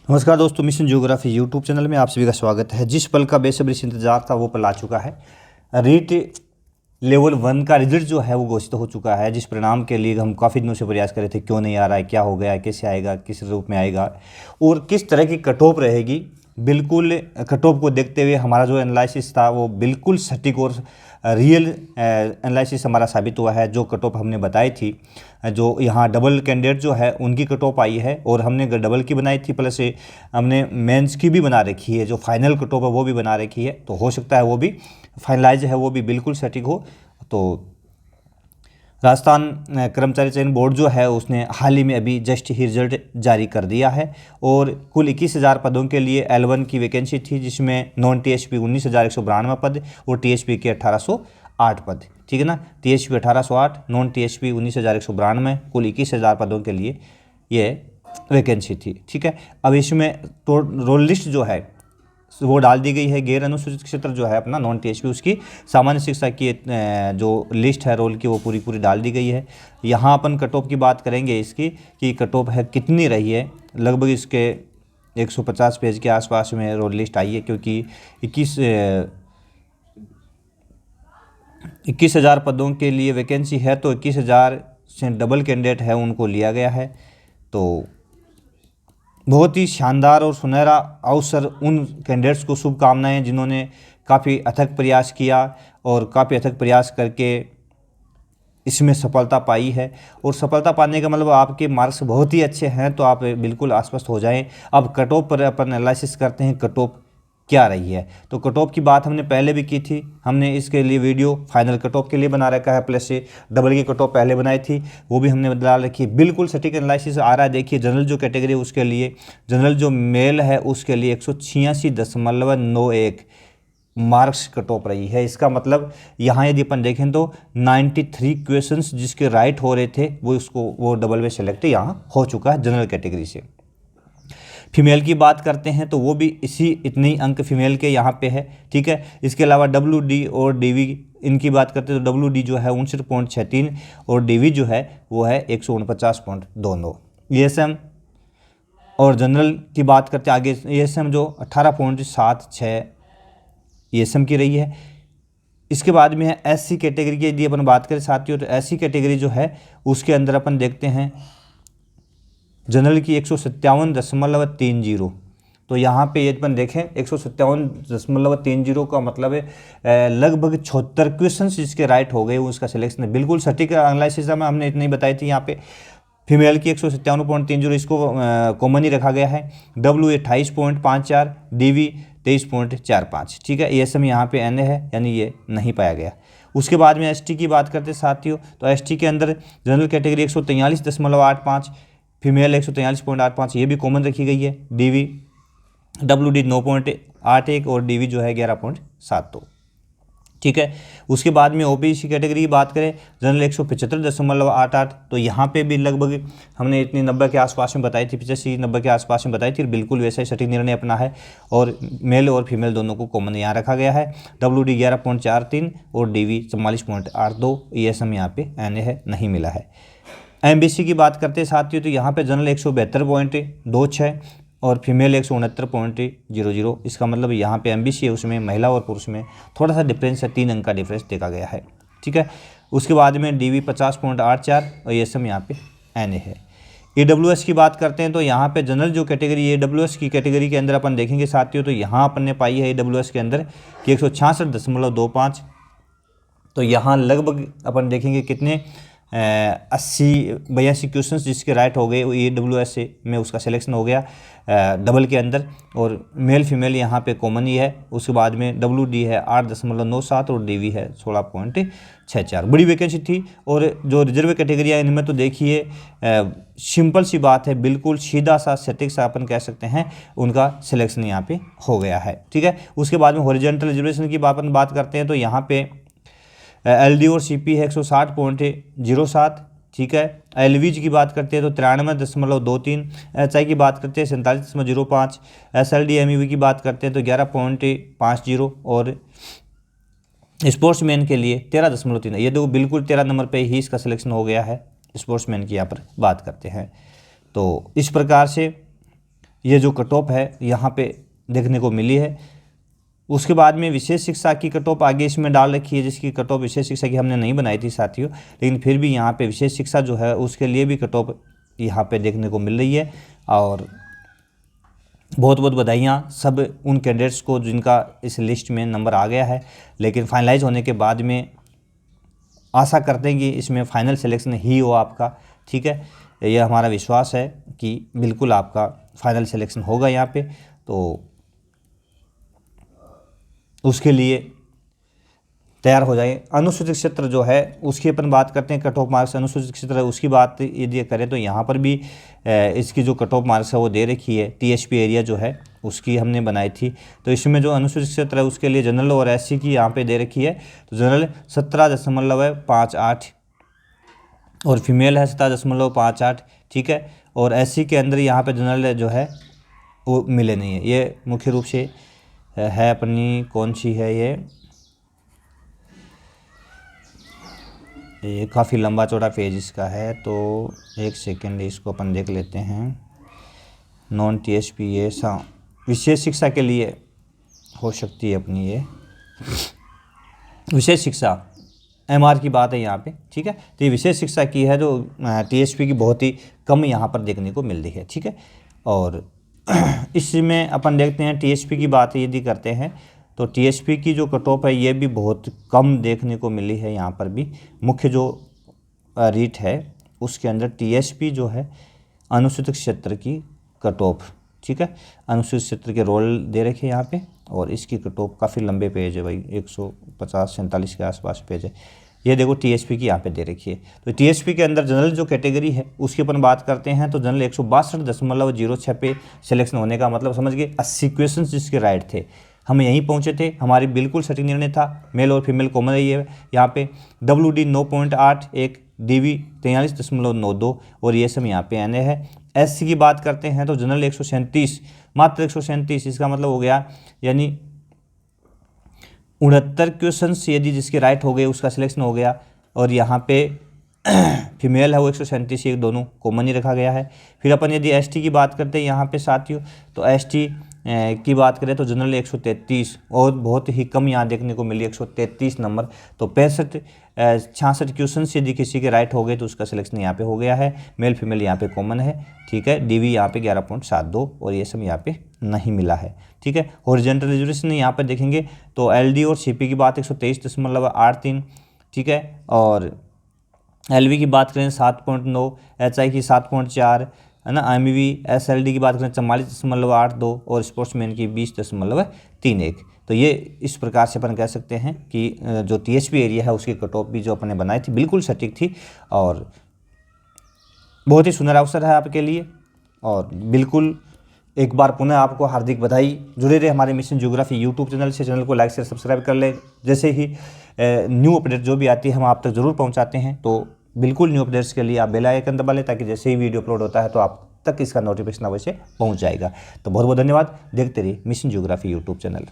नमस्कार दोस्तों, mission geography YouTube channel में आप सभी का स्वागत है। जिस पल का बेसब्री से इंतजार था वो पल आ चुका है। रीट लेवल 1 का रिजल्ट जो है वो घोषित हो चुका है, जिस परिणाम के लिए हम काफ़ी दिनों से प्रयास कर रहे थे, क्यों नहीं आ रहा है, क्या हो गया है, कैसे आएगा, किस रूप में आएगा और किस तरह की कट ऑफ रहेगी। बिल्कुल कट ऑफ को देखते हुए हमारा जो एनालिसिस था वो बिल्कुल सटीक और रियल एनालिसिस हमारा साबित हुआ है। जो कट ऑफ हमने बताई थी, जो यहाँ डबल कैंडिडेट जो है उनकी कट ऑफ आई है और हमने डबल की बनाई थी, प्लस हमने मेंस की भी बना रखी है। जो फाइनल कट ऑफ है वो भी बना रखी है, तो हो सकता है वो भी फाइनलाइज है, वो भी बिल्कुल सटीक हो। तो राजस्थान कर्मचारी चयन बोर्ड जो है उसने हाल ही में अभी जस्ट ही रिजल्ट जारी कर दिया है और कुल 21,000 पदों के लिए L1 की वैकेंसी थी, जिसमें नॉन THP 19,192 पद और THP के 1,808 पद। ठीक है ना, THP 1,808, नॉन THP 19,192, कुल 21,000 पदों के लिए ये वैकेंसी थी। ठीक है, अब इसमें तो रोल लिस्ट जो है वो डाल दी गई है। गैर अनुसूचित क्षेत्र जो है अपना नॉन THP, उसकी सामान्य शिक्षा की जो लिस्ट है रोल की वो पूरी डाल दी गई है। यहाँ अपन कट ऑफ की बात करेंगे इसकी कि कट ऑफ है कितनी रही है। लगभग इसके 150 पेज के आसपास में रोल लिस्ट आई है, क्योंकि 21,000 पदों के लिए वैकेंसी है, तो 21,000 से डबल कैंडिडेट है उनको लिया गया है। तो बहुत ही शानदार और सुनहरा अवसर उन कैंडिडेट्स को शुभकामनाएं जिन्होंने काफ़ी अथक प्रयास किया और काफ़ी अथक प्रयास करके इसमें सफलता पाई है। और सफलता पाने का मतलब आपके मार्क्स बहुत ही अच्छे हैं, तो आप बिल्कुल आश्वस्त हो जाएं। अब कट ऑफ पर अपन एनालिसिस करते हैं कट ऑफ क्या रही है। तो कट ऑफ की बात हमने पहले भी की थी, हमने इसके लिए वीडियो फाइनल कट ऑफ के लिए बना रखा है, प्लस से डबल की कट ऑफ पहले बनाई थी, वो भी हमने बदला रखी है। बिल्कुल सटीक एनालिसिस आ रहा है। देखिए, जनरल जो कैटेगरी है उसके लिए, जनरल जो मेल है उसके लिए 186.91 मार्क्स कट ऑफ रही है। इसका मतलब यहाँ यदि अपन देखें तो 93 क्वेश्चंस जिसके राइट हो रहे थे वो डबल में सेलेक्ट यहाँ हो चुका है जनरल कैटेगरी से। फीमेल की बात करते हैं तो वो भी इतनी अंक फीमेल के यहाँ पे है। ठीक है, इसके अलावा WD और DV इनकी बात करते हैं तो WD जो है 59.63 और DV जो है वो है 149.29। ESM और जनरल की बात करते हैं आगे, ESM जो 18.76 ESM की रही है। इसके बाद में है SC कैटेगरी की यदि अपन बात करें साथियों, तो SC कैटेगरी जो है उसके अंदर अपन देखते हैं जनरल की 157.30। तो यहाँ पे यदि अपन देखें 157.30 का मतलब है लगभग 76 क्वेश्चन जिसके राइट हो गए उसका सिलेक्शन है। बिल्कुल सटीक एनालिसिस में हमने इतनी बताई थी। यहाँ पे फीमेल की 157.30 इसको कॉमन ही रखा गया है। W 28.54, DV 23.45। ठीक है, ESM यहाँ पे NA है, यानी ये नहीं पाया गया। उसके बाद में ST की बात करते साथियों, तो ST के अंदर जनरल कैटेगरी 143.85, फीमेल 143.85, ये भी कॉमन रखी गई है। WD 9.81 और DV जो है 11.72। ठीक है, उसके बाद में OBC कैटेगरी की बात करें, जनरल 175.88, तो यहाँ पे भी लगभग हमने इतनी 90 के आसपास में बताई थी, 85-90 के आसपास में बताई थी। बिल्कुल वैसा ही सटीक निर्णय अपना है और मेल और फीमेल दोनों को कॉमन यहाँ रखा गया है। WD 11.43 और DV 44.82। ESM यहाँ पे NA है, नहीं मिला है। MBC की बात करते हैं साथियों, तो यहाँ पे जनरल 172.26 और फीमेल 169.00। इसका मतलब यहाँ पे MBC है, उसमें महिला और पुरुष में थोड़ा सा डिफरेंस है, 3 अंक का डिफरेंस देखा गया है। ठीक है, उसके बाद में DV 50.84 और ESM यहाँ पे NA है। AWS की बात करते हैं तो यहाँ पे जनरल जो कैटेगरी AWS की कैटेगरी के अंदर अपन देखेंगे साथियों, तो यहाँ अपन ने पाई है AWS के अंदर कि 166.25। तो यहाँ लगभग अपन देखेंगे कितने 82 क्वेश्चन जिसके राइट हो गए AWS से में उसका सिलेक्शन हो गया डबल के अंदर, और मेल फीमेल यहाँ पे कॉमन ही है। उसके बाद में WD है 8.97 और DV है 16.64। बड़ी वैकेंसी थी। और जो रिजर्व कैटेगरी है इनमें तो देखिए सिंपल सी बात है, बिल्कुल सीधा सा सटीक सा अपन कह सकते हैं उनका सिलेक्शन यहाँ पे हो गया है। ठीक है, उसके बाद में हॉरिजॉन्टल रिजर्वेशन की बात करते हैं तो यहाँ पे LD और CP है 160.07। ठीक है, LVG की बात करते हैं तो 93.23। HI की बात करते हैं 47.05। SLD MEV की बात करते हैं तो 11.50 और स्पोर्ट्समैन के लिए 13.3। ये देखो बिल्कुल 13 नंबर पे ही इसका सिलेक्शन हो गया है। स्पोर्ट्समैन की यहाँ पर बात करते हैं तो इस प्रकार से ये जो कट ऑफ है यहाँ पे देखने को मिली है। उसके बाद में विशेष शिक्षा की कट ऑफ आगे इसमें डाल रखी है, जिसकी कट ऑफ विशेष शिक्षा की हमने नहीं बनाई थी साथियों, लेकिन फिर भी यहाँ पे विशेष शिक्षा जो है उसके लिए भी कट ऑफ यहाँ पे देखने को मिल रही है। और बहुत बहुत बधाइयाँ सब उन कैंडिडेट्स को जिनका इस लिस्ट में नंबर आ गया है, लेकिन फाइनलाइज होने के बाद में आशा करते हैं कि इसमें फाइनल सिलेक्शन ही हो आपका, ठीक है। यह हमारा विश्वास है कि बिल्कुल आपका फाइनल सिलेक्शन होगा यहाँ पे। तो उसके लिए तैयार हो जाए। अनुसूचित क्षेत्र जो है उसकी अपन बात करते हैं, कट ऑफ मार्क्स अनुसूचित क्षेत्र है उसकी बात यदि करें तो यहाँ पर भी इसकी जो कट ऑफ मार्क्स है वो दे रखी है। टीएसपी एरिया जो है उसकी हमने बनाई थी, तो इसमें जो अनुसूचित क्षेत्र है उसके लिए जनरल और एससी की यहाँ पे दे रखी है। तो जनरल 17.58 और फीमेल है 17.58, ठीक है। और एससी के अंदर यहाँ पे जनरल जो है वो मिले नहीं है। ये मुख्य रूप से है अपनी कौन सी है, ये काफ़ी लंबा चौड़ा पेज इसका है, तो एक सेकेंड इसको अपन देख लेते हैं। नॉन टीएसपी ये विशेष शिक्षा के लिए हो सकती है अपनी ये विशेष शिक्षा एमआर की बात है यहाँ पे, ठीक है। तो ये विशेष शिक्षा की है जो टीएसपी की बहुत ही कम यहाँ पर देखने को मिल रही है, ठीक है। और इसमें अपन देखते हैं टीएसपी की बात यदि करते हैं तो टीएसपी की जो कट ऑफ है ये भी बहुत कम देखने को मिली है। यहाँ पर भी मुख्य जो रीट है उसके अंदर टीएसपी जो है अनुसूचित क्षेत्र की कट ऑफ, ठीक है, अनुसूचित क्षेत्र के रोल दे रखे हैं यहाँ पे। और इसकी कट ऑफ काफ़ी लंबे पेज है भाई, 150-47 के आसपास पेज है। ये देखो टीएसपी की यहाँ पे दे रखी है। तो टीएसपी के अंदर जनरल जो कैटेगरी है उसकी अपन बात करते हैं तो जनरल 162.06 पे सिलेक्शन होने का मतलब समझ गए 80 क्वेश्चन जिसके राइट थे। हम यहीं पहुँचे थे, हमारी बिल्कुल सटीक निर्णय था, मेल और फीमेल कॉमन रही है यहाँ पे। WD 9.8, एक DV 43.92 और ये सब यहाँ पे एनए है। एससी की बात करते हैं तो जनरल 137, मात्र 137, इसका मतलब हो गया यानी 69 क्वेश्चन यदि जिसके राइट हो गए उसका सिलेक्शन हो गया। और यहाँ पे फीमेल है वो 137, एक दोनों कॉमन ही रखा गया है। फिर अपन यदि एसटी की बात करते हैं यहाँ पे साथियों तो एसटी की बात करें तो जनरल 133 और बहुत ही कम यहाँ देखने को मिली 133 नंबर। तो 65-66 क्वेश्चन यदि किसी के राइट हो गए तो उसका सिलेक्शन यहाँ पे हो गया है। मेल फीमेल यहाँ पे कॉमन है, ठीक है। डीवी यहाँ पे 11.72 और ये सब यहाँ पे नहीं मिला है, ठीक है। हॉरिजॉन्टल रिजर्वेशन यहाँ पे देखेंगे तो एलडी और सीपी की बात 123.83, ठीक है। और एलवी की बात करें 7.9, एचआई की 7.4 है ना। एमवी एसएलडी की बात करें 44.82 और स्पोर्ट्समैन की 20.31। तो ये इस प्रकार से अपन कह सकते हैं कि जो टीएसपी एरिया है उसकी कट ऑफ भी जो अपन ने बनाई थी बिल्कुल सटीक थी और बहुत ही सुंदर अवसर है आपके लिए। और बिल्कुल एक बार पुनः आपको हार्दिक बधाई। जुड़े रहे हमारे मिशन ज्योग्राफी यूट्यूब चैनल से, चैनल को लाइक शेयर सब्सक्राइब कर ले। जैसे ही न्यू अपडेट जो भी आती है हम आप तक ज़रूर पहुंचाते हैं। तो बिल्कुल न्यू अपडेट्स के लिए आप बेल आइकन दबा लें ताकि जैसे ही वीडियो अपलोड होता है तो आप तक इसका नोटिफिकेशन अवश्य पहुंच जाएगा। तो बहुत बहुत धन्यवाद। देखते रहिए मिशन ज्योग्राफी यूट्यूब चैनल।